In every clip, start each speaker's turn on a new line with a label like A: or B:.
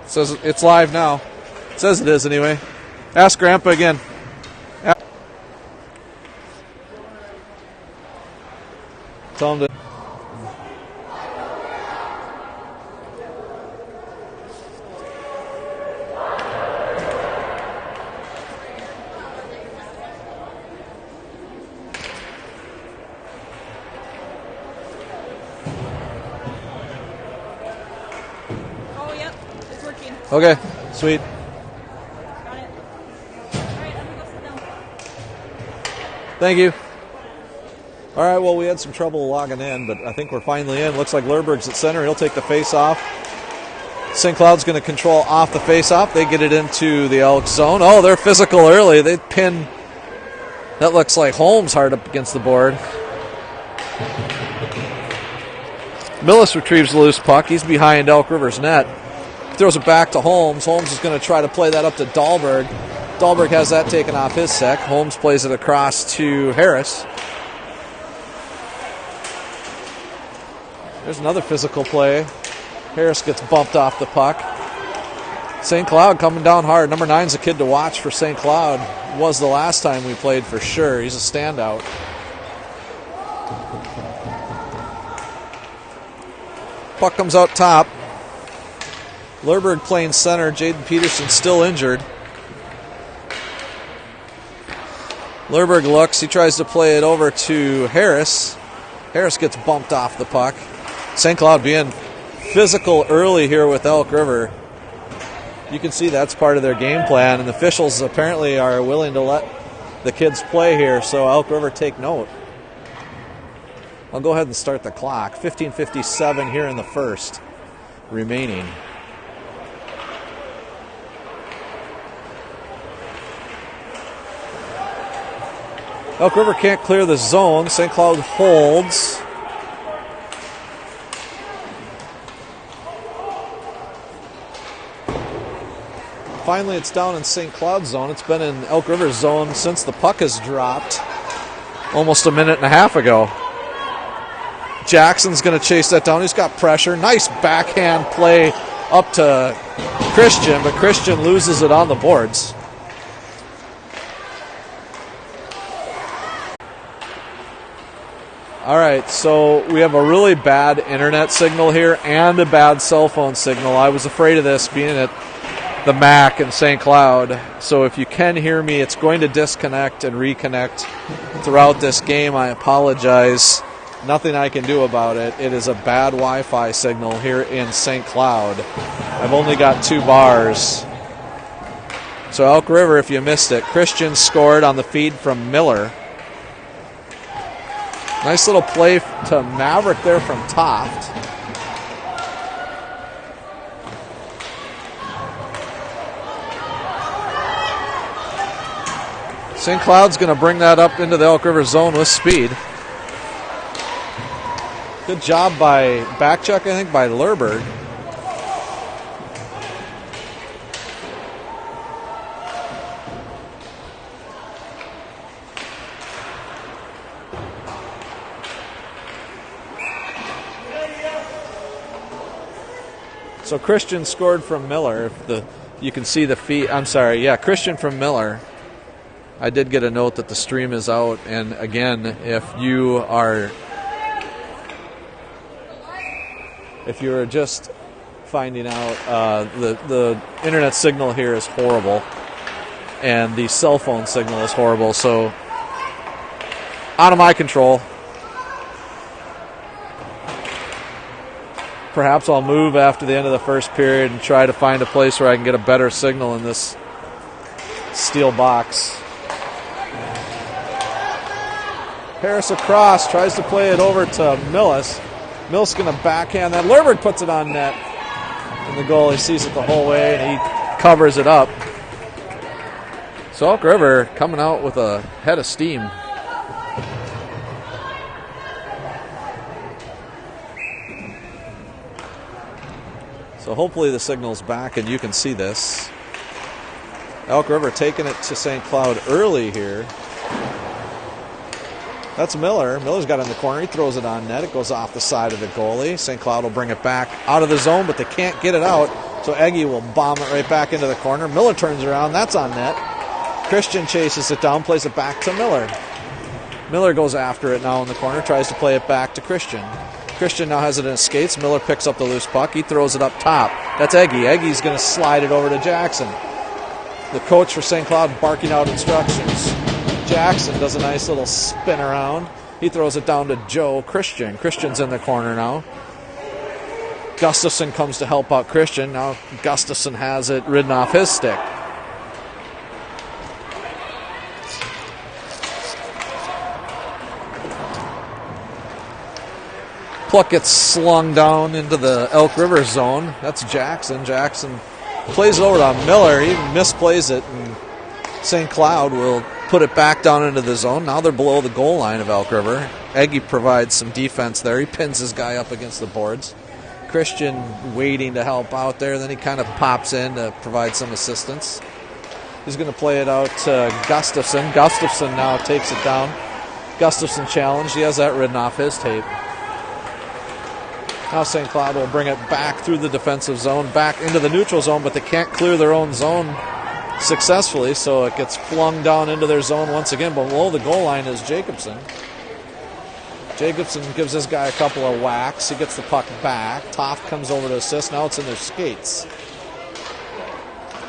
A: Says it's live now. It says it is anyway. Ask Grandpa again. Tell him to. Okay, sweet.
B: Got it. All right, I'm gonna go sit down.
A: Thank you. All right, well, we had some trouble logging in, but I think we're finally in. Looks like Lerberg's at center. He'll take the face-off. St. Cloud's going to control off the face-off. They get it into the Elks zone. Oh, they're physical early. They pin. That looks like Holmes hard up against the board. Millis retrieves the loose puck. He's behind Elk River's net. Throws it back to Holmes. Holmes is going to try to play that up to Dahlberg. Dahlberg has that taken off his stick. Holmes plays it across to Harris. There's another physical play. Harris gets bumped off the puck. St. Cloud coming down hard. Number 9's a kid to watch for St. Cloud. Was the last time we played for sure. He's a standout. Puck comes out top. Lerberg playing center. Jaden Peterson still injured. Lerberg looks. He tries to play it over to Harris. Harris gets bumped off the puck. St. Cloud being physical early here with Elk River. You can see that's part of their game plan, and the officials apparently are willing to let the kids play here, so Elk River take note. I'll go ahead and start the clock. 15:57 here in the first remaining. Elk River can't clear the zone. St. Cloud holds. Finally, it's down in St. Cloud's zone. It's been in Elk River's zone since the puck has dropped almost a minute and a half ago. Jackson's going to chase that down. He's got pressure. Nice backhand play up to Christian, but Christian loses it on the boards. All right, so we have a really bad internet signal here and a bad cell phone signal. I was afraid of this being at the MAC in St. Cloud. So if you can hear me, it's going to disconnect and reconnect throughout this game. I apologize. Nothing I can do about it. It is a bad Wi-Fi signal here in St. Cloud. I've only got 2 bars. So Elk River, if you missed it, Christian scored on the feed from Miller. Nice little play to Maverick there from Toft. St. Cloud's going to bring that up into the Elk River zone with speed. Good job by back check, I think, by Lerberg. So Christian scored from Miller. You can see the feet. I'm sorry. Yeah, Christian from Miller. I did get a note that the stream is out. And again, if you are just finding out, the internet signal here is horrible, and the cell phone signal is horrible. So out of my control. Perhaps I'll move after the end of the first period and try to find a place where I can get a better signal in this steel box. Harris across, tries to play it over to Millis. Millis going to backhand that. Lerberg puts it on net. And the goalie sees it the whole way, and he covers it up. So Elk River coming out with a head of steam. So hopefully the signal's back and you can see this. Elk River taking it to St. Cloud early here. That's Miller. Miller's got it in the corner. He throws it on net. It goes off the side of the goalie. St. Cloud will bring it back out of the zone, but they can't get it out. So Eggy will bomb it right back into the corner. Miller turns around. That's on net. Christian chases it down, plays it back to Miller. Miller goes after it now in the corner, tries to play it back to Christian. Christian now has it in his skates. Miller picks up the loose puck. He throws it up top. That's Eggy. Eggy's going to slide it over to Jackson. The coach for St. Cloud barking out instructions. Jackson does a nice little spin around. He throws it down to Joe Christian. Christian's in the corner now. Gustafson comes to help out Christian. Now Gustafson has it ridden off his stick. Puck gets slung down into the Elk River zone. That's Jackson. Jackson plays it over to Miller. He misplays it, and St. Cloud will put it back down into the zone. Now they're below the goal line of Elk River. Eggy provides some defense there. He pins his guy up against the boards. Christian waiting to help out there. Then he kind of pops in to provide some assistance. He's going to play it out to Gustafson. Gustafson now takes it down. Gustafson challenged. He has that written off his tape. Now St. Cloud will bring it back through the defensive zone, back into the neutral zone, but they can't clear their own zone successfully, so it gets flung down into their zone once again. Below the goal line is Jacobson. Jacobson gives this guy a couple of whacks. He gets the puck back. Toft comes over to assist. Now it's in their skates.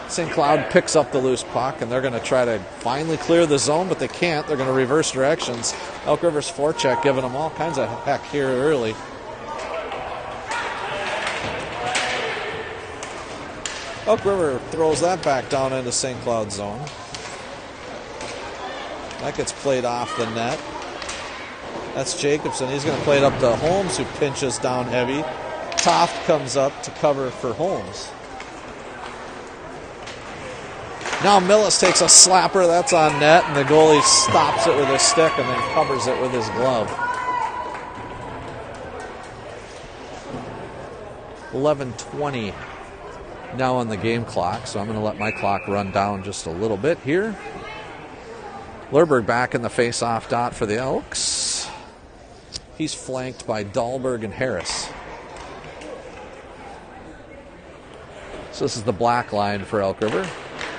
A: St. Cloud picks up the loose puck, and they're going to try to finally clear the zone, but they can't. They're going to reverse directions. Elk River's forecheck giving them all kinds of heck here early. Elk River throws that back down into St. Cloud zone. That gets played off the net. That's Jacobson. He's going to play it up to Holmes, who pinches down heavy. Toft comes up to cover for Holmes. Now Millis takes a slapper. That's on net, and the goalie stops it with his stick and then covers it with his glove. 11:20 now on the game clock, so I'm going to let my clock run down just a little bit here. Lerberg back in the face-off dot for the Elks. He's flanked by Dahlberg and Harris. So this is the black line for Elk River,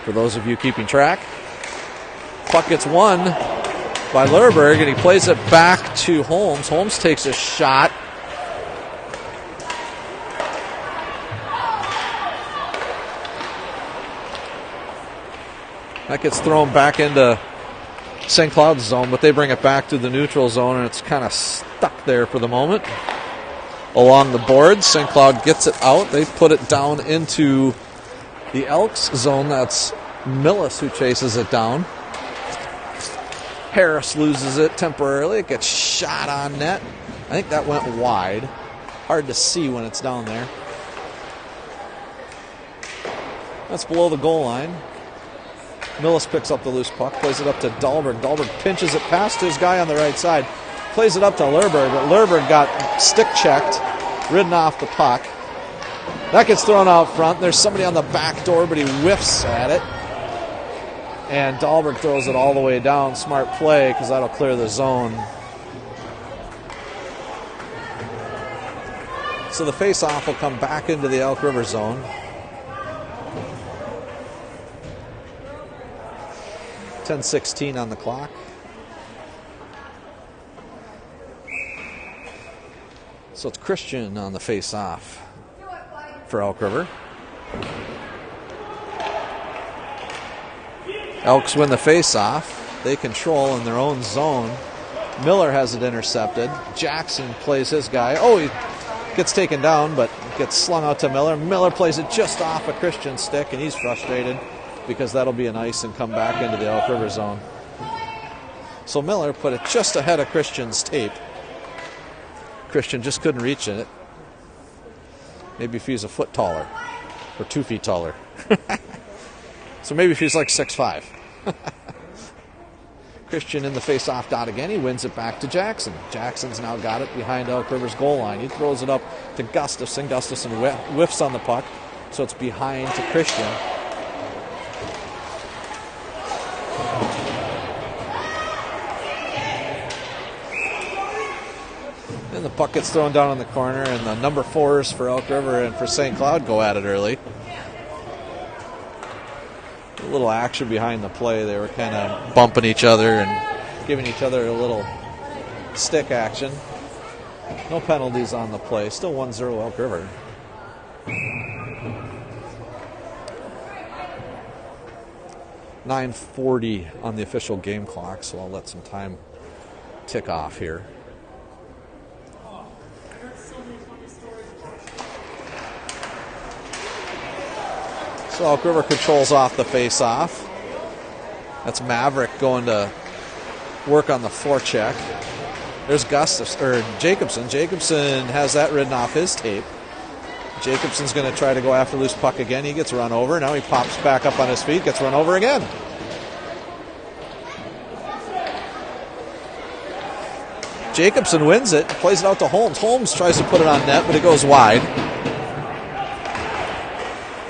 A: for those of you keeping track. Puck gets won by Lerberg, and he plays it back to Holmes. Holmes takes a shot. That gets thrown back into St. Cloud's zone, but they bring it back to the neutral zone, and it's kind of stuck there for the moment. Along the boards, St. Cloud gets it out. They put it down into the Elks zone. That's Millis who chases it down. Harris loses it temporarily. It gets shot on net. I think that went wide. Hard to see when it's down there. That's below the goal line. Millis picks up the loose puck, plays it up to Dahlberg. Dahlberg pinches it past his guy on the right side, plays it up to Lerberg, but Lerberg got stick checked, ridden off the puck. That gets thrown out front. There's somebody on the back door, but he whiffs at it. And Dahlberg throws it all the way down. Smart play, because that'll clear the zone. So the face-off will come back into the Elk River zone. 10:16 on the clock. So it's Christian on the face-off for Elk River. Elks win the face-off. They control in their own zone. Miller has it intercepted. Jackson plays his guy. Oh, he gets taken down, but gets slung out to Miller. Miller plays it just off a Christian stick, and he's frustrated because that'll be an ice and come back into the Elk River zone. So Miller put it just ahead of Christian's tape. Christian just couldn't reach it. Maybe if he's a foot taller or 2 feet taller. So maybe if he's like 6'5". Christian in the face-off dot again. He wins it back to Jackson. Jackson's now got it behind Elk River's goal line. He throws it up to Gustafson. Gustafson whiffs on the puck, so it's behind to Christian. And the puck gets thrown down in the corner, and the number 4s for Elk River and for St. Cloud go at it early. A little action behind the play. They were kind of bumping each other and giving each other a little stick action. No penalties on the play. Still 1-0 Elk River. .9:40 on the official game clock, so I'll let some time tick off here. So Elk River controls off the face-off. That's Maverick going to work on the forecheck. There's Jacobson. Jacobson has that written off his tape. Jacobson's going to try to go after loose puck again. He gets run over. Now he pops back up on his feet, gets run over again. Jacobson wins it, plays it out to Holmes. Holmes tries to put it on net, but it goes wide.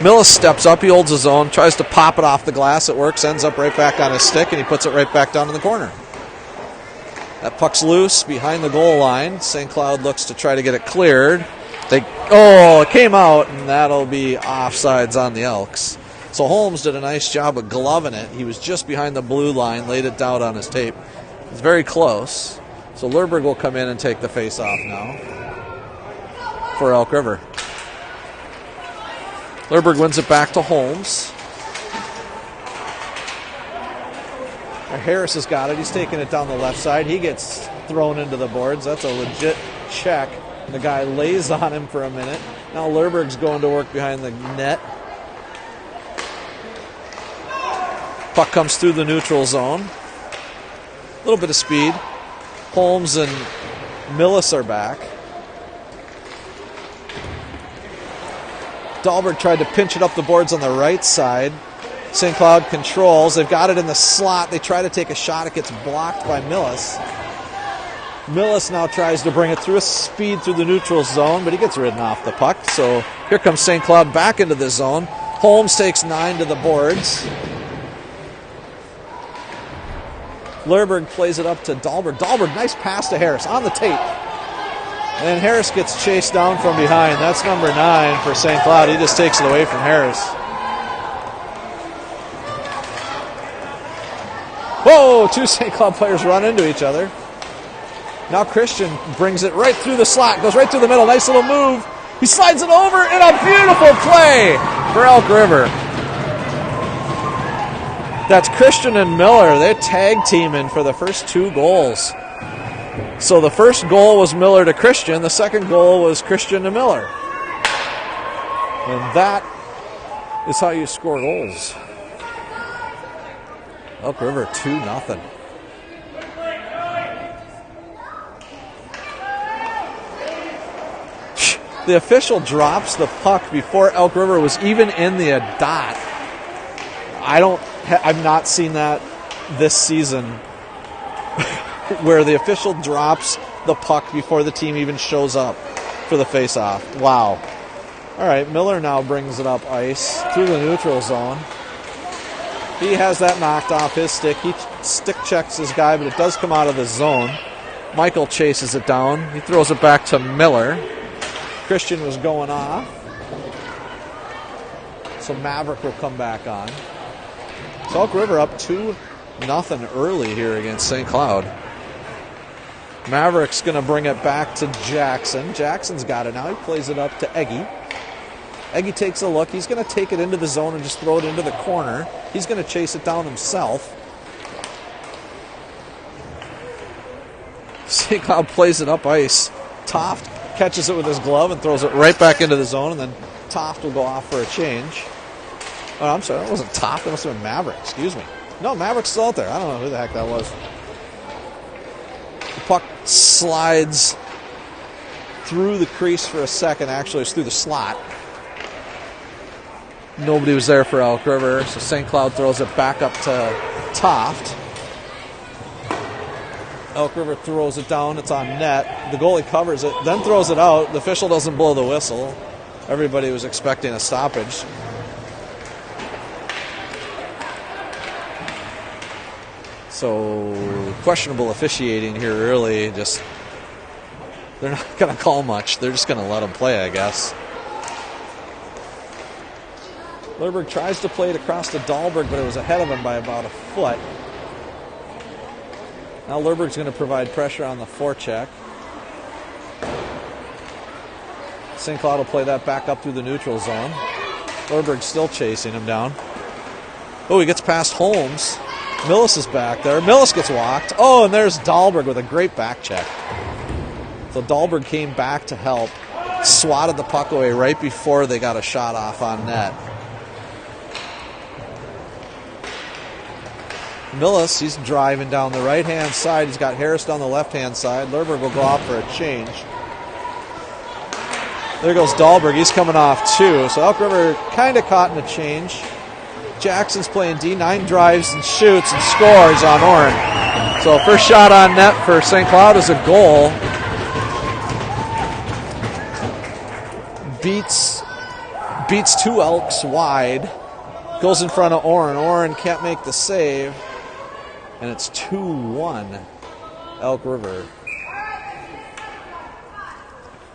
A: Millis steps up, he holds his own, tries to pop it off the glass. It works, ends up right back on his stick, and he puts it right back down in the corner. That puck's loose behind the goal line. St. Cloud looks to try to get it cleared. It came out, and that'll be offsides on the Elks. So Holmes did a nice job of gloving it. He was just behind the blue line, laid it down on his tape. It's very close. So Lerberg will come in and take the face-off now for Elk River. Lerberg wins it back to Holmes. Harris has got it. He's taking it down the left side. He gets thrown into the boards. That's a legit check. The guy lays on him for a minute. Now Lerberg's going to work behind the net. Puck comes through the neutral zone. A little bit of speed. Holmes and Millis are back. Dahlberg tried to pinch it up the boards on the right side. St. Cloud controls. They've got it in the slot. They try to take a shot. It gets blocked by Millis. Millis now tries to bring it through a speed through the neutral zone, but he gets ridden off the puck. So here comes St. Cloud back into the zone. Holmes takes 9 to the boards. Lerberg plays it up to Dahlberg. Dahlberg, nice pass to Harris on the tape. And Harris gets chased down from behind. That's number 9 for St. Cloud. He just takes it away from Harris. Whoa, 2 St. Cloud players run into each other. Now Christian brings it right through the slot, goes right through the middle. Nice little move. He slides it over, and a beautiful play for Elk River. That's Christian and Miller. They're tag teaming for the first 2 goals. So the first goal was Miller to Christian. The second goal was Christian to Miller. And that is how you score goals. Elk River 2-0. The official drops the puck before Elk River was even in the dot. I've not seen that this season where the official drops the puck before the team even shows up for the face-off. Wow. All right, Miller now brings it up ice through the neutral zone. He has that knocked off his stick. He stick checks his guy, but it does come out of the zone. Michael chases it down. He throws it back to Miller. Christian was going off. So Maverick will come back on. So Elk River up 2-0 early here against St. Cloud. Maverick's going to bring it back to Jackson. Jackson's got it now. He plays it up to Eggy. Eggy takes a look. He's going to take it into the zone and just throw it into the corner. He's going to chase it down himself. St. Cloud plays it up ice. Toft catches it with his glove and throws it right back into the zone, and then Toft will go off for a change. Oh, I'm sorry, that wasn't Toft. That must have been Maverick. Excuse me. No, Maverick's still out there. I don't know who the heck that was. The puck slides through the crease for a second. Actually, it's through the slot. Nobody was there for Elk River, so St. Cloud throws it back up to Toft. Elk River throws it down. It's on net. The goalie covers it, then throws it out. The official doesn't blow the whistle. Everybody was expecting a stoppage. So questionable officiating here early. Just they're not going to call much. They're just going to let them play, I guess. Lerberg tries to play it across to Dahlberg, but it was ahead of him by about a foot. Now Lerberg's going to provide pressure on the forecheck. St. Cloud will play that back up through the neutral zone. Lerberg's still chasing him down. Oh, he gets past Holmes. Millis is back there. Millis gets walked. Oh, and there's Dahlberg with a great back check. So Dahlberg came back to help. Swatted the puck away right before they got a shot off on net. Millis, he's driving down the right-hand side. He's got Harris down the left-hand side. Lerberg will go off for a change. There goes Dahlberg. He's coming off too. So Elk River kind of caught in a change. Jackson's playing D9, drives and shoots and scores on Orrin. So first shot on net for St. Cloud is a goal. Beats two Elks wide. Goes in front of Orrin. Orrin can't make the save. And it's 2-1 Elk River.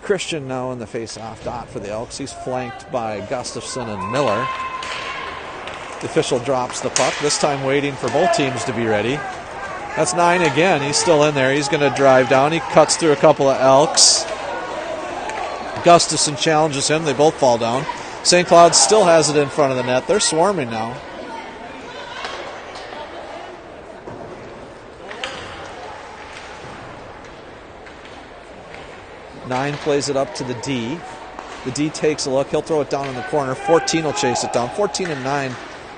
A: Christian now in the face-off dot for the Elks. He's flanked by Gustafson and Miller. The official drops the puck, this time waiting for both teams to be ready. That's 9 again. He's still in there. He's going to drive down. He cuts through a couple of Elks. Gustafson challenges him. They both fall down. St. Cloud still has it in front of the net. They're swarming now. Nine plays it up to the D. The D takes a look. He'll throw it down in the corner. 14 will chase it down. 14 and 9,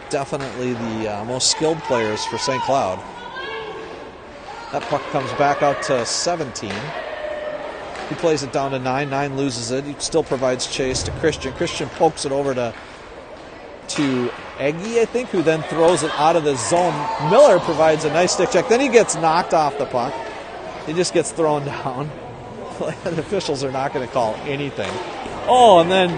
A: definitely the most skilled players for St. Cloud. That puck comes back out to 17. He plays it down to 9. 9 loses it. He still provides chase to Christian. Christian pokes it over to Eggy, I think, who then throws it out of the zone. Miller provides a nice stick check. Then he gets knocked off the puck. He just gets thrown down. The officials are not going to call anything. Oh, and then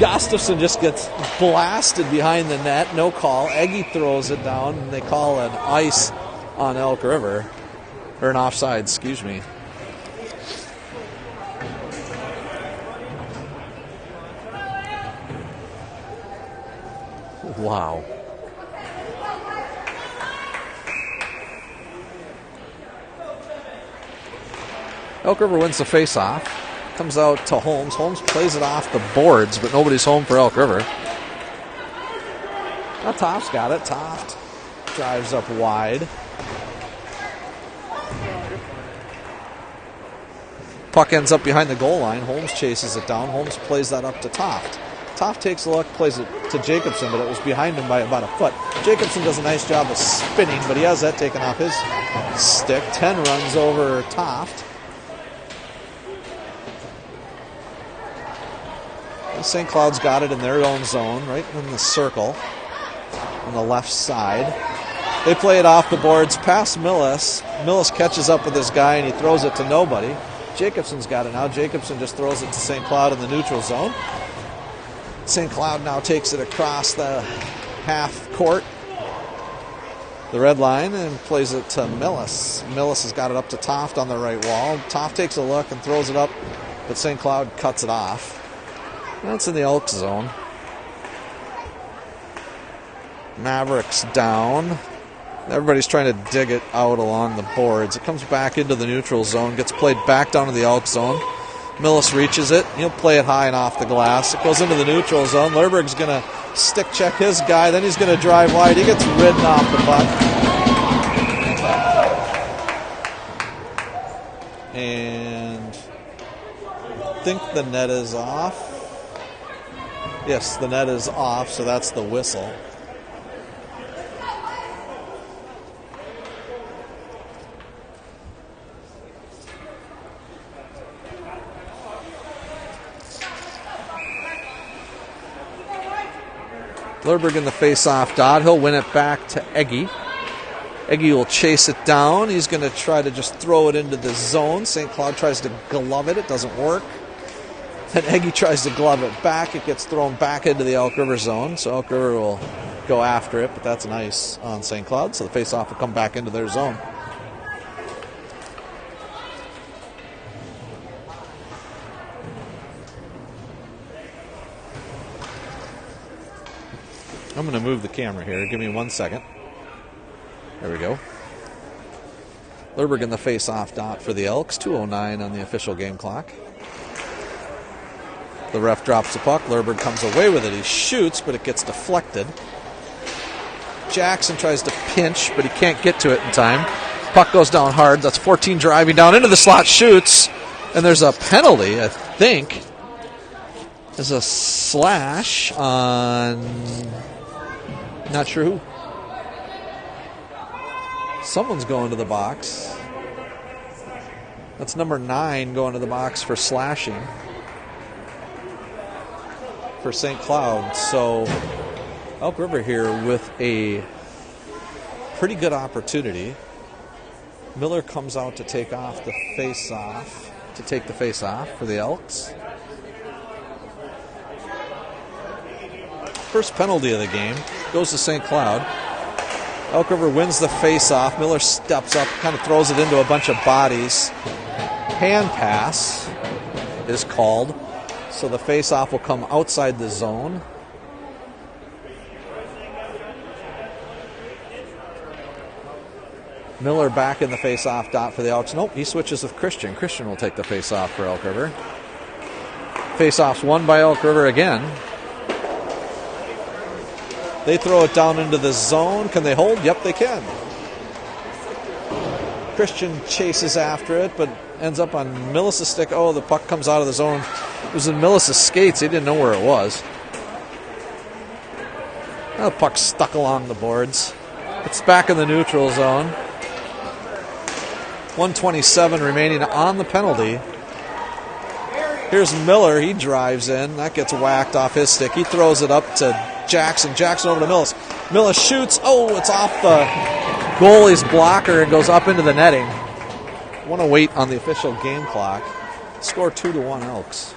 A: Gustafson just gets blasted behind the net. No call. Eggy throws it down, and they call an ice on Elk River. Or an offside, excuse me. Wow. Elk River wins the face-off. Comes out to Holmes. Holmes plays it off the boards, but nobody's home for Elk River. Now Toft's got it. Toft drives up wide. Puck ends up behind the goal line. Holmes chases it down. Holmes plays that up to Toft. Toft takes a look, plays it to Jacobson, but it was behind him by about a foot. Jacobson does a nice job of spinning, but he has that taken off his stick. 10 runs over Toft. St. Cloud's got it in their own zone, right in the circle on the left side. They play it off the boards past Millis. Millis catches up with this guy, and he throws it to nobody. Jacobson's got it now. Jacobson just throws it to St. Cloud in the neutral zone. St. Cloud now takes it across the half court, the red line, and plays it to Millis. Millis has got it up to Toft on the right wall. Toft takes a look and throws it up, but St. Cloud cuts it off. That's in the Elks zone. Mavericks down. Everybody's trying to dig it out along the boards. It comes back into the neutral zone, gets played back down to the Elks zone. Millis reaches it. He'll play it high and off the glass. It goes into the neutral zone. Lerberg's going to stick check his guy. Then he's going to drive wide. He gets ridden off the puck. And I think the net is off. Yes, the net is off, so that's the whistle. Lerberg in the face-off dot. He'll win it back to Eggy. Eggy will chase it down. He's going to try to just throw it into the zone. St. Cloud tries to glove it. It doesn't work. Then Eggy tries to glove it back. It gets thrown back into the Elk River zone. So Elk River will go after it, but that's an ice on St. Cloud. So the face-off will come back into their zone. I'm going to move the camera here. Give me 1 second. There we go. Lerberg in the face-off dot for the Elks. 2:09 on the official game clock. The ref drops the puck. Lerberg comes away with it. He shoots, but it gets deflected. Jackson tries to pinch, but he can't get to it in time. Puck goes down hard. That's 14 driving down into the slot, shoots, and there's a penalty, I think. There's a slash on... not sure who. Someone's going to the box. That's number 9 going to the box for slashing for St. Cloud. So Elk River here with a pretty good opportunity. Miller comes out to take off the face-off, for the Elks. First penalty of the game goes to St. Cloud. Elk River wins the face-off. Miller steps up, kind of throws it into a bunch of bodies. Hand pass is called, so the face-off will come outside the zone. Miller back in the face-off dot for the Elks. Nope, he switches with Christian. Christian will take the face-off for Elk River. Face-off's won by Elk River again. They throw it down into the zone. Can they hold? Yep, they can. Christian chases after it, but ends up on Millis' stick. Oh, the puck comes out of the zone. It was in Millis' skates. He didn't know where it was. Now the puck's stuck along the boards. It's back in the neutral zone. 1:27 remaining on the penalty. Here's Miller. He drives in. That gets whacked off his stick. He throws it up to Jackson. Jackson over to Millis. Millis shoots. Oh, it's off the goalie's blocker and goes up into the netting. Want to wait on the official game clock. Score 2-1 Elks.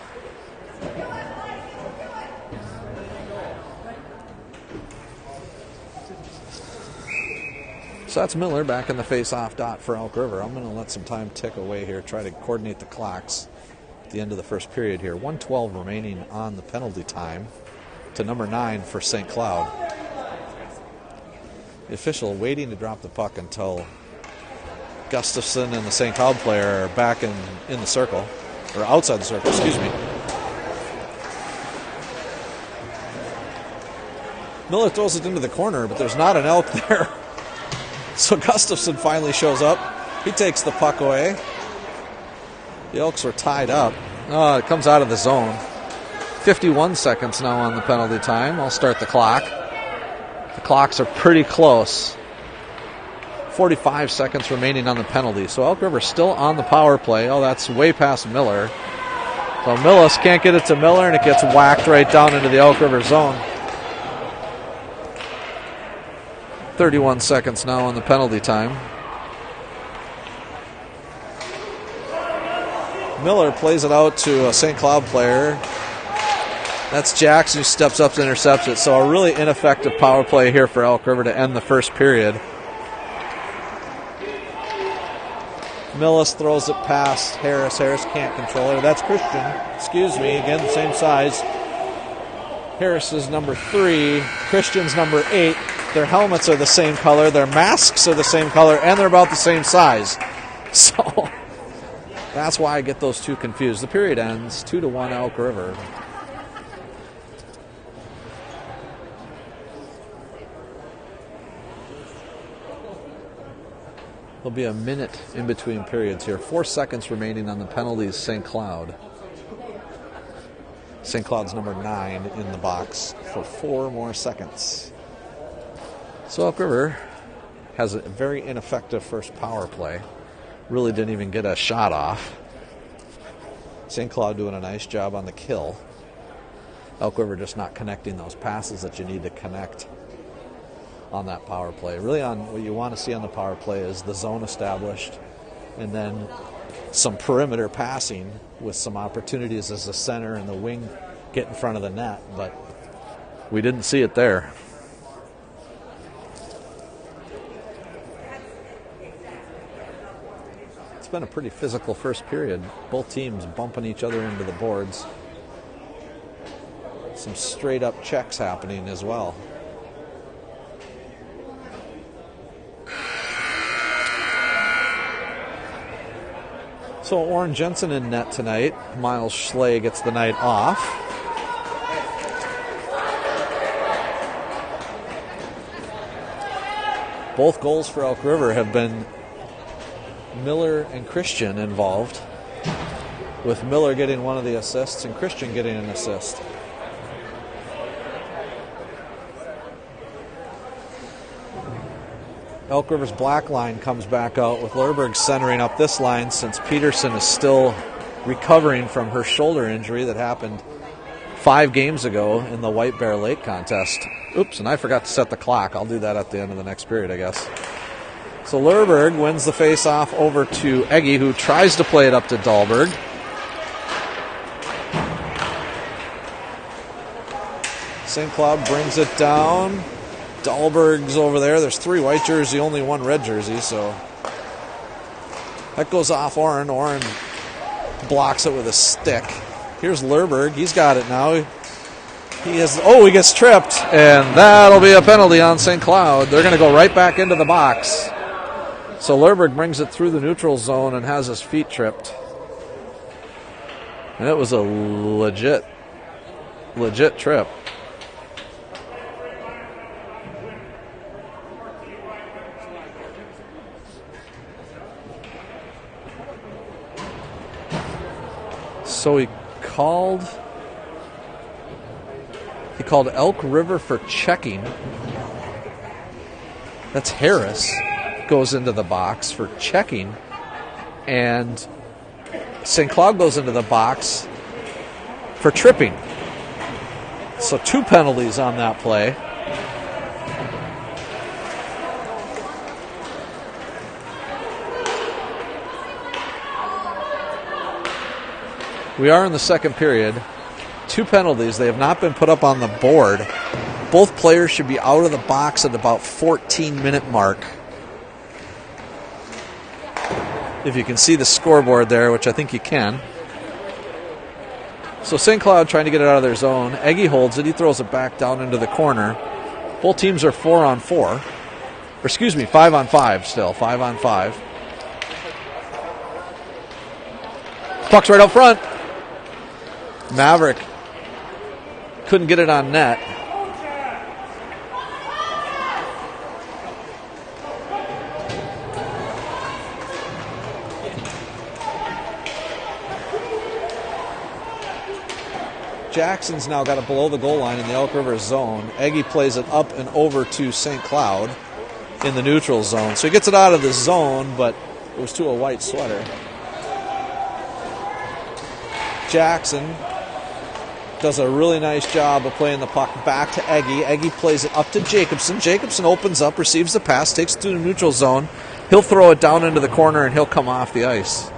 A: So that's Miller back in the face-off dot for Elk River. I'm going to let some time tick away here, try to coordinate the clocks at the end of the first period here. 1:12 remaining on the penalty time to number 9 for St. Cloud. The official waiting to drop the puck until Gustafson and the St. Cloud player are back in the circle, or outside the circle, excuse me. Miller throws it into the corner, but there's not an Elk there. So Gustafson finally shows up. He takes the puck away. The Elks were tied up. Oh, it comes out of the zone. 51 seconds now on the penalty time. I'll start the clock. The clocks are pretty close. 45 seconds remaining on the penalty. So Elk River still on the power play. Oh, that's way past Miller. So Millis can't get it to Miller, and it gets whacked right down into the Elk River zone. 31 seconds now on the penalty time. Miller plays it out to a St. Cloud player. That's Jackson who steps up to intercept it. So a really ineffective power play here for Elk River to end the first period. Millis throws it past Harris. Harris can't control it. That's Christian. Excuse me. Again, the same size. Harris is number 3. Christian's number 8. Their helmets are the same color. Their masks are the same color. And they're about the same size. So that's why I get those two confused. The period ends 2-1 Elk River. There'll be a minute in between periods here. 4 seconds remaining on the penalties, St. Cloud. St. Cloud's number 9 in the box for 4 more seconds. So Elk River has a very ineffective first power play. Really didn't even get a shot off. St. Cloud doing a nice job on the kill. Elk River just not connecting those passes that you need to connect on that power play. Really, on what you want to see on the power play is the zone established, and then some perimeter passing with some opportunities as the center and the wing get in front of the net, but we didn't see it there. It's been a pretty physical first period. Both teams bumping each other into the boards. Some straight up checks happening as well. So Orrin Jensen in net tonight. Miles Schley gets the night off. Both goals for Elk River have been Miller and Christian involved, with Miller getting one of the assists and Christian getting an assist. Elk River's black line comes back out with Lerberg centering up this line since Peterson is still recovering from her shoulder injury that happened 5 games ago in the White Bear Lake contest. Oops, and I forgot to set the clock. I'll do that at the end of the next period, I guess. So Lerberg wins the face-off over to Egge, who tries to play it up to Dahlberg. St. Cloud brings it down. Dahlberg's over there. There's 3 white jersey, only 1 red jersey, so that goes off Orrin. Orrin blocks it with a stick. Here's Lerberg. He's got it now. He gets tripped, and that'll be a penalty on St. Cloud. They're going to go right back into the box. So Lerberg brings it through the neutral zone and has his feet tripped. And it was a legit trip. So he called Elk River for checking. That's Harris goes into the box for checking, and St. Cloud goes into the box for tripping. So 2 penalties on that play. We are in the second period. 2 penalties. They have not been put up on the board. Both players should be out of the box at about 14-minute mark. If you can see the scoreboard there, which I think you can. So St. Cloud trying to get it out of their zone. Egge holds it. He throws it back down into the corner. Both teams are 4-on-4. Or excuse me, 5-on-5 still. 5-on-5. Puck's right out front. Maverick couldn't get it on net. Jackson's now got it below the goal line in the Elk River zone. Egge plays it up and over to St. Cloud in the neutral zone. So he gets it out of the zone, but it was to a white sweater. Jackson does a really nice job of playing the puck back to Egge. Egge plays it up to Jacobson. Jacobson opens up, receives the pass, takes it to the neutral zone. He'll throw it down into the corner, and he'll come off the ice.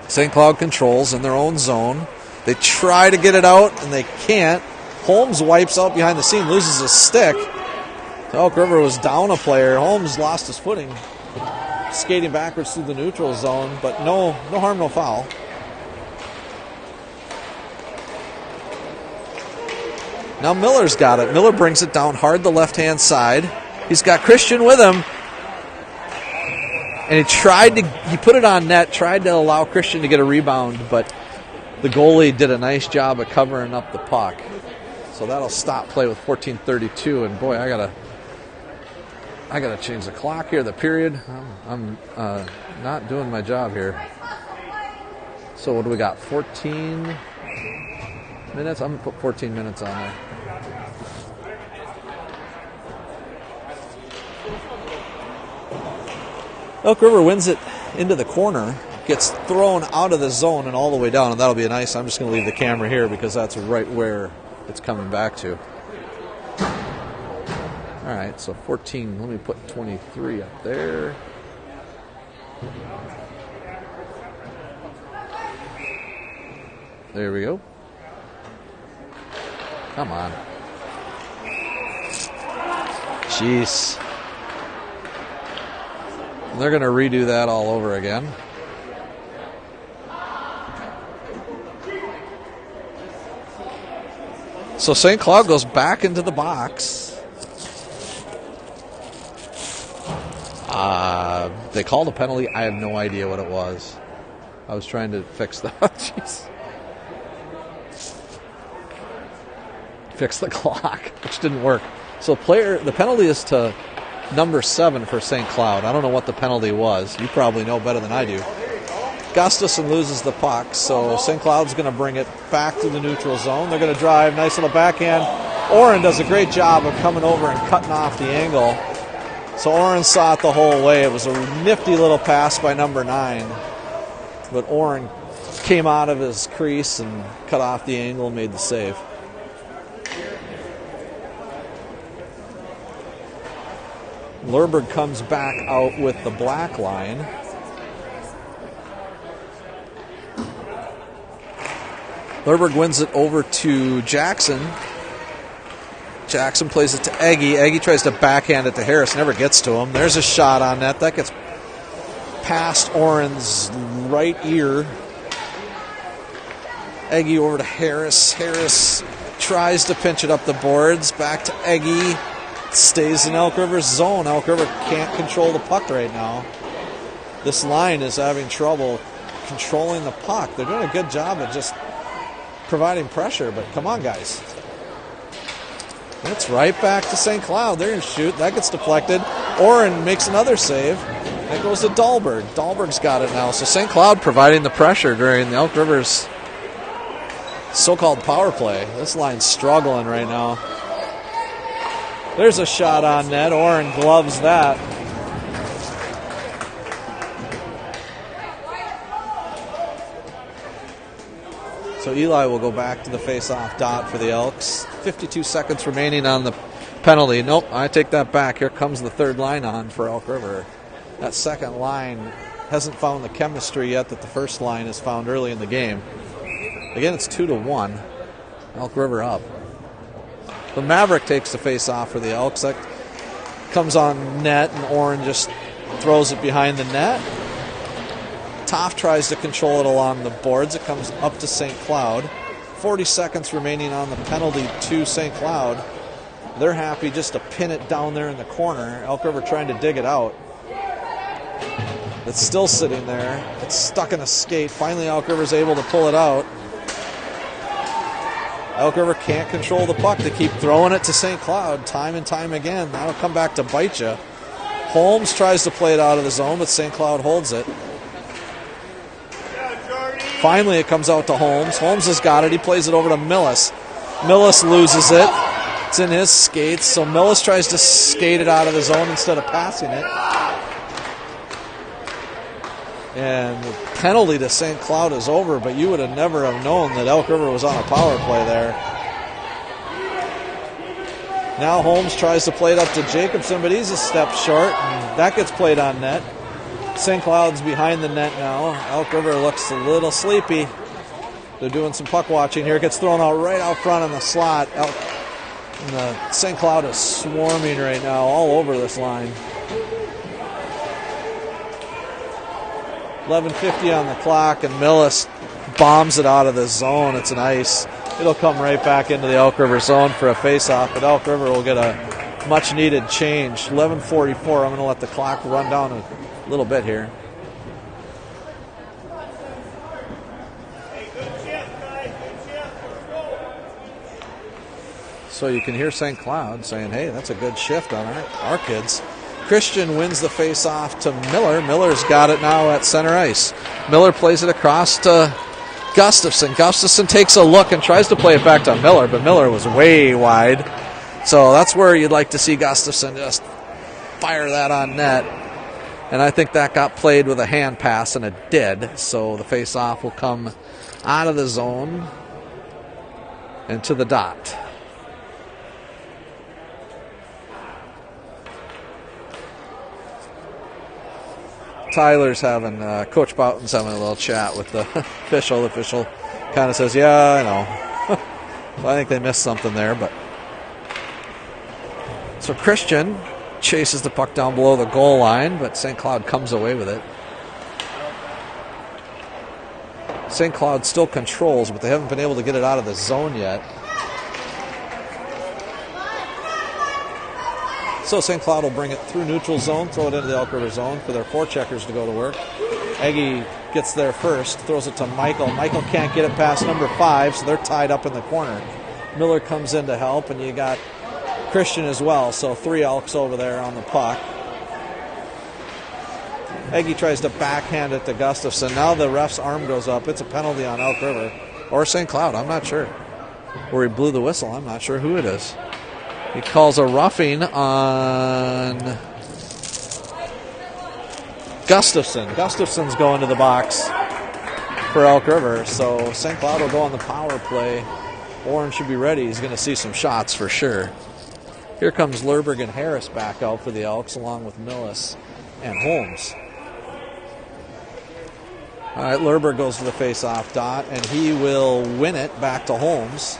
A: St. Cloud controls in their own zone. They try to get it out, and they can't. Holmes wipes out behind the scene, loses his stick. Elk River was down a player. Holmes lost his footing, skating backwards through the neutral zone, but no harm, no foul. Now Miller's got it. Miller brings it down hard the left-hand side. He's got Christian with him. And he put it on net, tried to allow Christian to get a rebound, but the goalie did a nice job of covering up the puck. So that'll stop play with 14:32. And boy, I gotta change the clock here, the period. I'm not doing my job here. So what do we got? 14 minutes? I'm gonna put 14 minutes on there. Elk River wins it into the corner, gets thrown out of the zone and all the way down, and that'll be nice. I'm just going to leave the camera here because that's right where it's coming back to. All right, so 14. Let me put 23 up there. There we go. Come on. Jeez. They're going to redo that all over again. So St. Cloud goes back into the box. They called a penalty. I have no idea what it was. I was trying to fix the jeez. Fix the clock, which didn't work. So the penalty is to number 7 for St. Cloud. I don't know what the penalty was. You probably know better than I do. Gustafson loses the puck, so St. Cloud's going to bring it back to the neutral zone. They're going to drive, nice little backhand. Oren does a great job of coming over and cutting off the angle. So Oren saw it the whole way. It was a nifty little pass by number 9. But Oren came out of his crease and cut off the angle and made the save. Lerberg comes back out with the black line. Lerberg wins it over to Jackson. Jackson plays it to Eggy. Eggy tries to backhand it to Harris. Never gets to him. There's a shot on net. That gets past Oren's right ear. Eggy over to Harris. Harris tries to pinch it up the boards. Back to Eggy. Stays in Elk River's zone. Elk River can't control the puck right now. This line is having trouble controlling the puck. They're doing a good job of just providing pressure, but come on, guys. It's right back to St. Cloud. They're going to shoot. That gets deflected. Oren makes another save. That goes to Dahlberg. Dahlberg's got it now. So St. Cloud providing the pressure during the Elk River's so-called power play. This line's struggling right now. There's a shot on net. Oren gloves that. So Eli will go back to the face-off dot for the Elks. 52 seconds remaining on the penalty. Nope, I take that back. Here comes the third line on for Elk River. That second line hasn't found the chemistry yet that the first line has found early in the game. Again, it's 2-1. Elk River up. The Maverick takes the face-off for the Elks. That comes on net, and Oren just throws it behind the net. Toff tries to control it along the boards. It comes up to St. Cloud. 40 seconds remaining on the penalty to St. Cloud. They're happy just to pin it down there in the corner. Elk River trying to dig it out. It's still sitting there. It's stuck in a skate. Finally, Elk River's able to pull it out. Elk River can't control the puck. They keep throwing it to St. Cloud time and time again. That'll come back to bite you. Holmes tries to play it out of the zone, but St. Cloud holds it. Finally, it comes out to Holmes. Holmes has got it. He plays it over to Millis. Millis loses it. It's in his skates, so Millis tries to skate it out of the zone instead of passing it. And the penalty to St. Cloud is over, but you would have never have known that Elk River was on a power play there. Now Holmes tries to play it up to Jacobson, but he's a step short, and that gets played on net. St. Cloud's behind the net now. Elk River looks a little sleepy. They're doing some puck watching here. It gets thrown out right out front in the slot. St. Cloud is swarming right now all over this line. 11:50 on the clock, and Millis bombs it out of the zone. It's an ice. It'll come right back into the Elk River zone for a face-off, but Elk River will get a much-needed change. 11:44. I'm going to let the clock run down a little bit here. So you can hear St. Cloud saying, hey, that's a good shift on our kids. Christian wins the face-off to Miller. Miller's got it now at center ice. Miller plays it across to Gustafson. Gustafson takes a look and tries to play it back to Miller, but Miller was way wide. So that's where you'd like to see Gustafson just fire that on net. And I think that got played with a hand pass, and it did. So the face-off will come out of the zone and to the dot. Tyler's having, Coach Boughton's having a little chat with the official. The official kind of says, yeah, I know. Well, I think they missed something there. But so Christian chases the puck down below the goal line, but St. Cloud comes away with it. St. Cloud still controls, but they haven't been able to get it out of the zone yet. So St. Cloud will bring it through neutral zone, throw it into the Elk River zone for their forecheckers to go to work. Aggie gets there first, throws it to Michael. Michael can't get it past number 5, so they're tied up in the corner. Miller comes in to help, and you got Christian as well, so 3 Elks over there on the puck. Aggie tries to backhand it to Gustafson. Now the ref's arm goes up. It's a penalty on Elk River. Or St. Cloud, I'm not sure. Where he blew the whistle, I'm not sure who it is. He calls a roughing on Gustafson. Gustafson's going to the box for Elk River, so St. Cloud will go on the power play. Warren should be ready. He's going to see some shots for sure. Here comes Lerberg and Harris back out for the Elks, along with Millis and Holmes. All right, Lerberg goes to the face-off dot, and he will win it back to Holmes.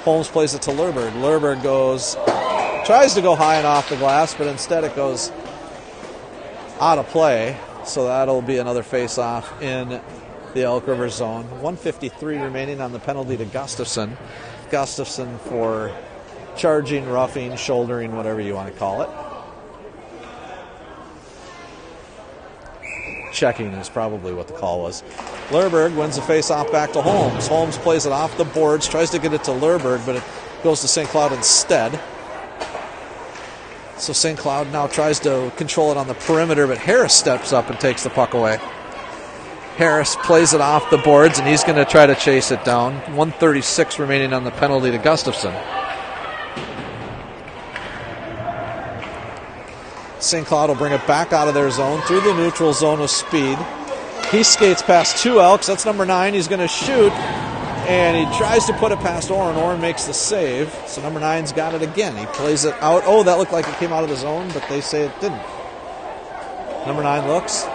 A: Holmes plays it to Lerberg. Lerberg tries to go high and off the glass, but instead it goes out of play. So that'll be another face-off in the Elk River zone. 1:53 remaining on the penalty to Gustafson. Gustafson for charging, roughing, shouldering, whatever you want to call it. Checking is probably what the call was. Lerberg wins the face-off back to Holmes. Holmes plays it off the boards, tries to get it to Lerberg, but it goes to St. Cloud instead. So St. Cloud now tries to control it on the perimeter, but Harris steps up and takes the puck away. Harris plays it off the boards, and he's going to try to chase it down. 1:36 remaining on the penalty to Gustafson. St. Cloud will bring it back out of their zone through the neutral zone with speed. He skates past 2 Elks. That's number 9. He's going to shoot, and he tries to put it past Orrin. Orrin makes the save, so number 9's got it again. He plays it out. Oh, that looked like it came out of the zone, but they say it didn't. Number 9 looks.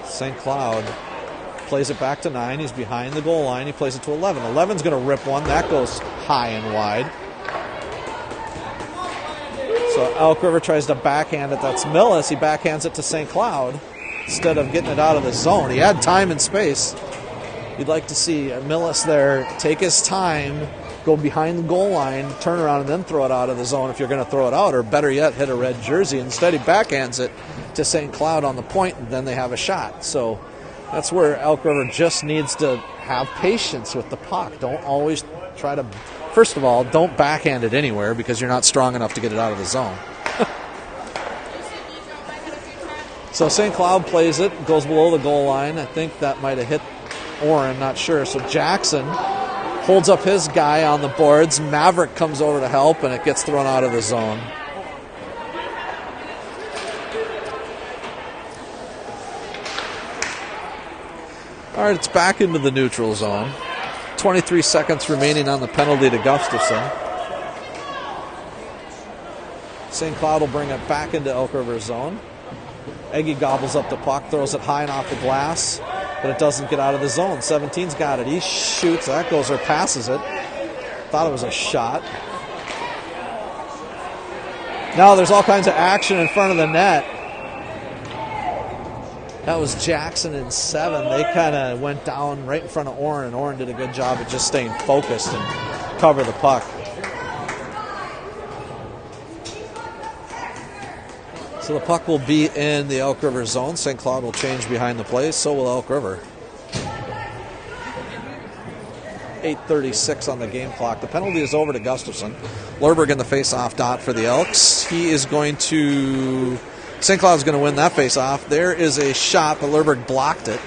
A: St. Cloud plays it back to 9. He's behind the goal line. He plays it to 11. 11's going to rip one. That goes high and wide. So Elk River tries to backhand it. That's Millis. He backhands it to St. Cloud instead of getting it out of the zone. He had time and space. You'd like to see Millis there take his time, go behind the goal line, turn around, and then throw it out of the zone if you're going to throw it out, or better yet, hit a red jersey. Instead, he backhands it to St. Cloud on the point, and then they have a shot. So that's where Elk River just needs to have patience with the puck. Don't always try to, first of all, don't backhand it anywhere because you're not strong enough to get it out of the zone. So St. Cloud plays it, goes below the goal line. I think that might have hit Orrin, not sure. So Jackson holds up his guy on the boards. Maverick comes over to help, and it gets thrown out of the zone. All right, it's back into the neutral zone. 23 seconds remaining on the penalty to Gustafson. St. Cloud will bring it back into Elk River zone. Eggy gobbles up the puck, throws it high and off the glass, but it doesn't get out of the zone. 17's got it. He shoots. That goes or passes it. Thought it was a shot. Now there's all kinds of action in front of the net. That was Jackson in 7. They kind of went down right in front of Orrin, and Orrin did a good job of just staying focused and cover the puck. So the puck will be in the Elk River zone. St. Cloud will change behind the play. So will Elk River. 8:36 on the game clock. The penalty is over to Gustafson. Lerberg in the face-off dot for the Elks. He is going to... St. Cloud's going to win that face-off. There is a shot, but Lerberg blocked it,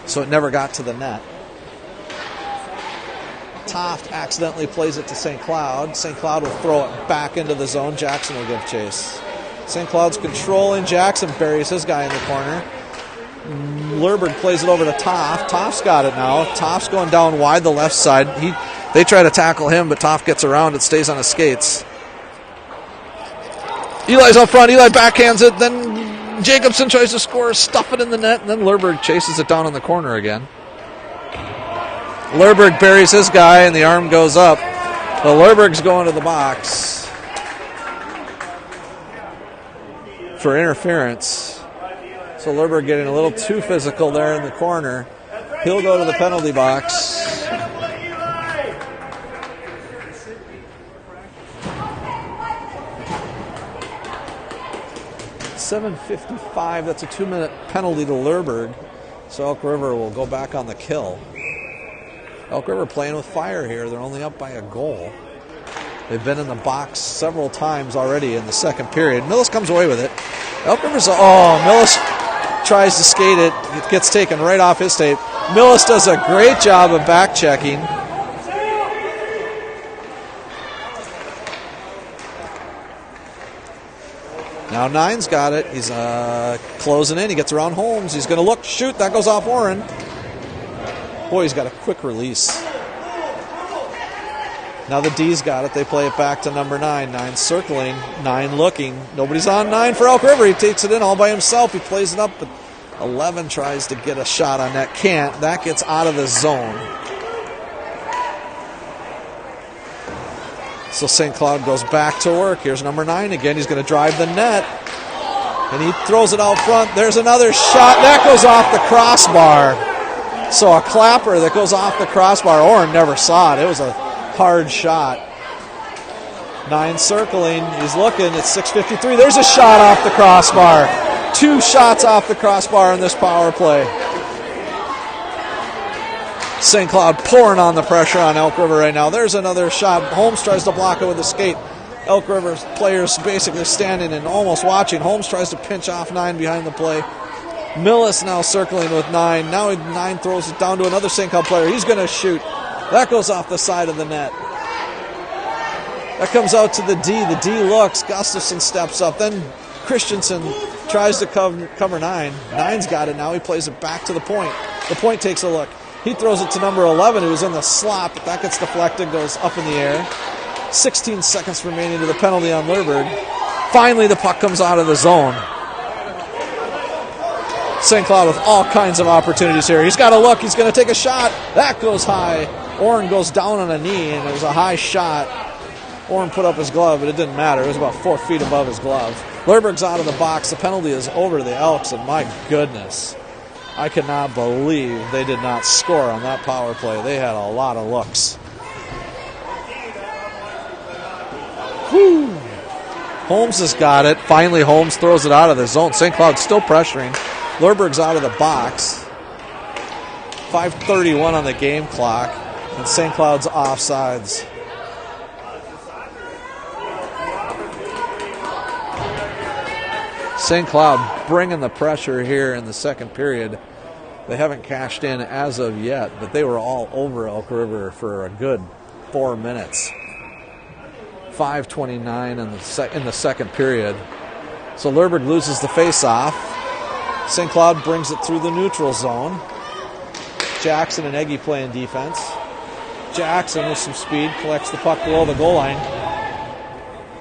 A: so it never got to the net. Toft accidentally plays it to St. Cloud. St. Cloud will throw it back into the zone. Jackson will give chase. St. Cloud's controlling. Jackson buries his guy in the corner. Lerberg plays it over to Toft. Toft's got it now. Toft's going down wide the left side. They try to tackle him, but Toft gets around. It stays on his skates. Eli's up front. Eli backhands it. Then Jacobson tries to score, stuff it in the net, and then Lerberg chases it down in the corner again. Lerberg buries his guy, and the arm goes up. But Lerberg's going to the box for interference. So Lerberg getting a little too physical there in the corner. He'll go to the penalty box. 7:55. That's a 2-minute penalty to Lerberg. So Elk River will go back on the kill. Elk River playing with fire here. They're only up by a goal. They've been in the box several times already in the second period. Millis comes away with it. Elk River's, Millis tries to skate it. It gets taken right off his tape. Millis does a great job of back checking. Now Nine's got it. He's closing in. He gets around Holmes. He's going to look, shoot. That goes off Warren. Boy, he's got a quick release. Now the D's got it. They play it back to number 9. 9 circling. 9 looking. Nobody's on 9 for Elk River. He takes it in all by himself. He plays it up, but 11 tries to get a shot on that. Can't. That gets out of the zone. So St. Cloud goes back to work. Here's number 9 again. He's going to drive the net. And he throws it out front. There's another shot. That goes off the crossbar. So a clapper that goes off the crossbar. Orrin never saw it. It was a hard shot. 9 circling. He's looking. It's 6:53. There's a shot off the crossbar. 2 shots off the crossbar in this power play. St. Cloud pouring on the pressure on Elk River right now. There's another shot. Holmes tries to block it with a skate. Elk River's players basically standing and almost watching. Holmes tries to pinch off 9 behind the play. Millis now circling with 9. Now 9 throws it down to another St. Cloud player. He's going to shoot. That goes off the side of the net. That comes out to the D. The D looks. Gustafson steps up. Then Christensen tries to cover 9. 9's got it now. He plays it back to the point. The point takes a look. He throws it to number 11, who was in the slot, but that gets deflected, goes up in the air. 16 seconds remaining to the penalty on Lerberg. Finally, the puck comes out of the zone. St. Cloud with all kinds of opportunities here. He's got to look. He's going to take a shot. That goes high. Orrin goes down on a knee, and it was a high shot. Orrin put up his glove, but it didn't matter. It was about 4 feet above his glove. Lerberg's out of the box. The penalty is over to the Elks, and my goodness, I cannot believe they did not score on that power play. They had a lot of looks. Whew. Holmes has got it. Finally, Holmes throws it out of the zone. St. Cloud still pressuring. Lerberg's out of the box. 5:31 on the game clock, and St. Cloud's offsides. St. Cloud bringing the pressure here in the second period. They haven't cashed in as of yet, but they were all over Elk River for a good 4 minutes. 5:29 in the second period. So Lerberg loses the face-off. St. Cloud brings it through the neutral zone. Jackson and Eggy playing defense. Jackson with some speed collects the puck below the goal line.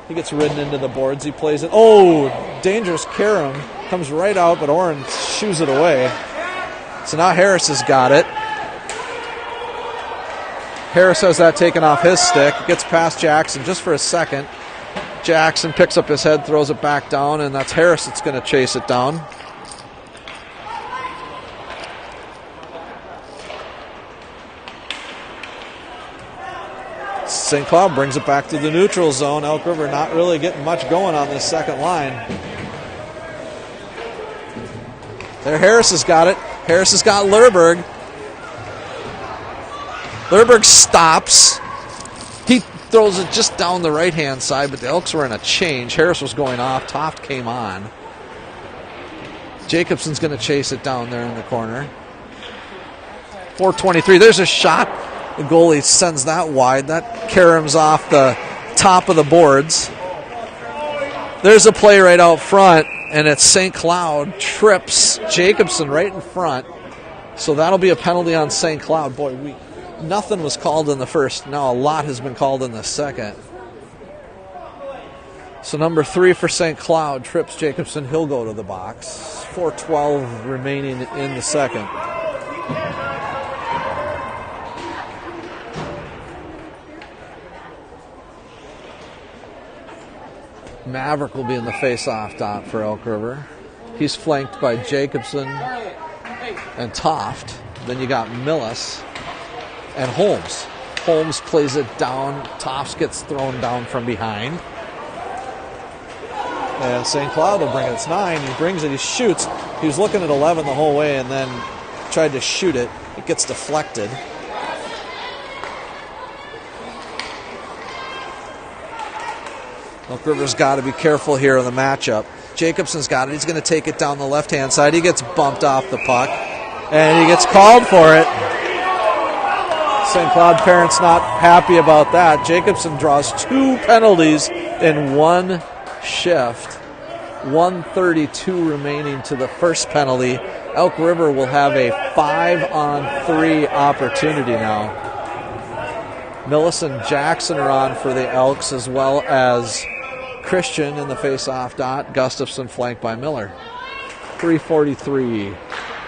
A: He gets ridden into the boards. He plays it. Oh, dangerous Karam. Comes right out, but Orrin shoos it away. So now Harris has got it. Harris has that taken off his stick. Gets past Jackson just for a second. Jackson picks up his head, throws it back down, and that's Harris that's going to chase it down. St. Cloud brings it back to the neutral zone. Elk River not really getting much going on this second line. There, Harris has got it. Harris has got Lerberg. Lerberg stops. He throws it just down the right-hand side, but the Elks were in a change. Harris was going off. Toft came on. Jacobson's going to chase it down there in the corner. 4:23. There's a shot. The goalie sends that wide. That caroms off the top of the boards. There's a play right out front, and it's St. Cloud trips Jacobson right in front. So that'll be a penalty on St. Cloud. Boy, nothing was called in the first. Now a lot has been called in the second. So number 3 for St. Cloud trips Jacobson. He'll go to the box. 4:12 remaining in the second. Maverick will be in the face-off dot for Elk River. He's flanked by Jacobson and Toft. Then you got Millis and Holmes. Holmes plays it down. Toft gets thrown down from behind. And St. Cloud will bring it. It's 9. He brings it. He shoots. He was looking at 11 the whole way and then tried to shoot it. It gets deflected. Elk River's got to be careful here in the matchup. Jacobson's got it. He's going to take it down the left-hand side. He gets bumped off the puck, and he gets called for it. St. Cloud parents not happy about that. Jacobson draws 2 penalties in one shift. 1:32 remaining to the first penalty. Elk River will have a 5-on-3 opportunity now. Millis and Jackson are on for the Elks, as well as Christian in the face-off dot. Gustafson flanked by Miller. 3:43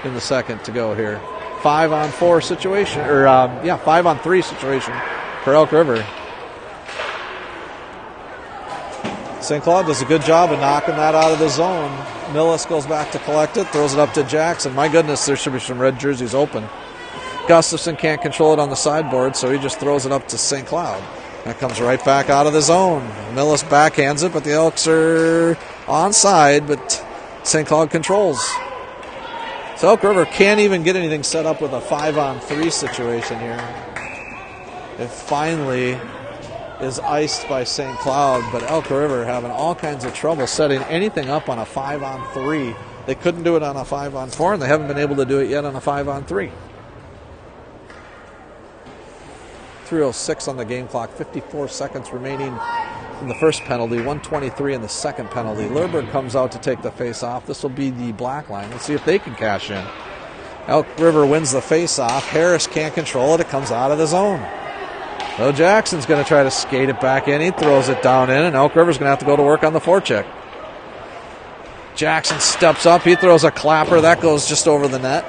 A: in the second to go here. 5-on-4 situation, or 5-on-3 situation for Elk River. St. Cloud does a good job of knocking that out of the zone. Millis goes back to collect it, throws it up to Jackson. My goodness, there should be some red jerseys open. Gustafson can't control it on the sideboard, so he just throws it up to St. Cloud. That comes right back out of the zone. Millis backhands it, but the Elks are onside, but St. Cloud controls. So Elk River can't even get anything set up with a 5-on-3 situation here. It finally is iced by St. Cloud, but Elk River having all kinds of trouble setting anything up on a 5-on-3. They couldn't do it on a 5-on-4, and they haven't been able to do it yet on a 5-on-3. 3:06 on the game clock, 54 seconds remaining in the first penalty, 1:23 in the second penalty. Lerberg comes out to take the face-off. This will be the black line. Let's see if they can cash in. Elk River wins the face-off. Harris can't control it. It comes out of the zone. So Jackson's going to try to skate it back in. He throws it down in, and Elk River's going to have to go to work on the forecheck. Jackson steps up. He throws a clapper. That goes just over the net.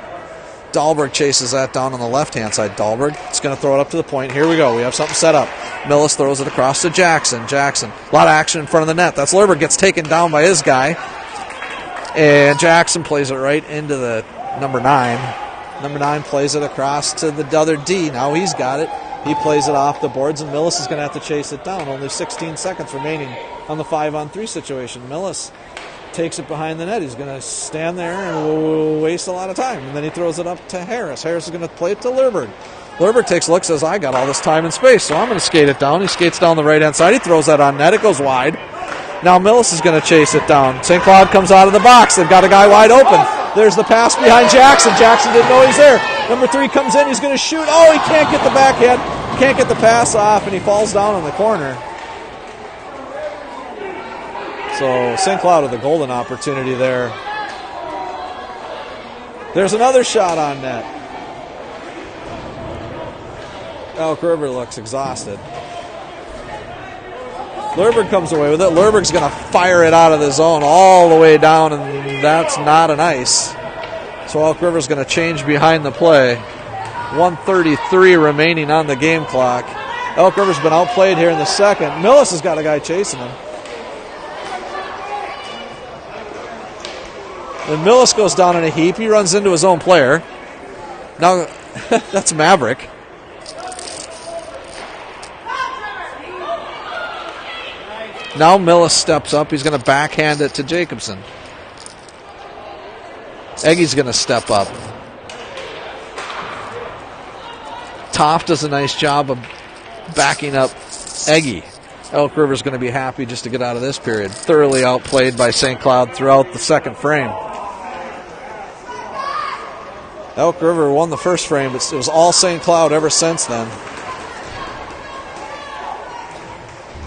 A: Dahlberg chases that down on the left-hand side. Dahlberg is going to throw it up to the point. Here we go. We have something set up. Millis throws it across to Jackson. Jackson, a lot of action in front of the net. That's Lerberg, gets taken down by his guy. And Jackson plays it right into the number 9. Number 9 plays it across to the other D. Now he's got it. He plays it off the boards, and Millis is going to have to chase it down. Only 16 seconds remaining on the 5-on-3 situation. Millis takes it behind the net. He's going to stand there and waste a lot of time. And then he throws it up to Harris. Harris is going to play it to Lerberg. Lerberg takes a look, says, I got all this time and space, so I'm going to skate it down. He skates down the right-hand side. He throws that on net. It goes wide. Now Millis is going to chase it down. St. Cloud comes out of the box. They've got a guy wide open. There's the pass behind Jackson. Jackson didn't know he's there. Number 3 comes in. He's going to shoot. Oh, he can't get the backhand. Can't get the pass off, and he falls down on the corner. So St. Cloud with a golden opportunity there. There's another shot on net. Elk River looks exhausted. Lerberg comes away with it. Lerberg's going to fire it out of the zone all the way down, and that's not an ice. So Elk River's going to change behind the play. 1:33 remaining on the game clock. Elk River's been outplayed here in the second. Millis has got a guy chasing him. And Millis goes down in a heap. He runs into his own player. Now, that's Maverick. Now Millis steps up. He's going to backhand it to Jacobson. Eggy's going to step up. Toff does a nice job of backing up Eggy. Elk River's going to be happy just to get out of this period. Thoroughly outplayed by St. Cloud throughout the second frame. Elk River won the first frame, but it was all St. Cloud ever since then.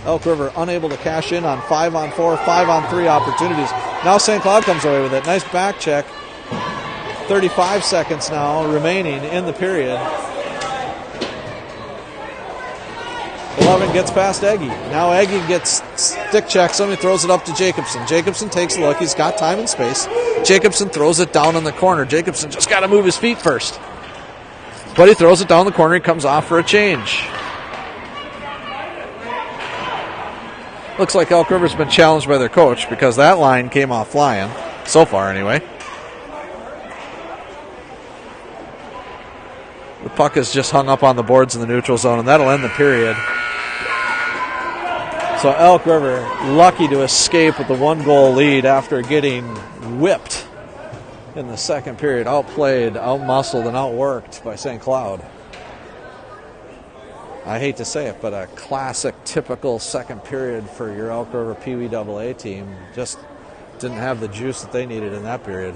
A: Elk River unable to cash in on 5-on-4, 5-on-3 opportunities. Now St. Cloud comes away with it. Nice back check. 35 seconds now remaining in the period. 11 gets past Eggy. Now Eggy gets stick checks him. He throws it up to Jacobson. Jacobson takes a look. He's got time and space. Jacobson throws it down in the corner. Jacobson just got to move his feet first. But he throws it down the corner. He comes off for a change. Looks like Elk River's been challenged by their coach because that line came off flying. So far, anyway. The puck is just hung up on the boards in the neutral zone, and that'll end the period. So Elk River lucky to escape with the 1-goal lead after getting whipped in the second period, outplayed, outmuscled, and outworked by St. Cloud. I hate to say it, but a classic, typical second period for your Elk River Pee Wee AA team. Just didn't have the juice that they needed in that period.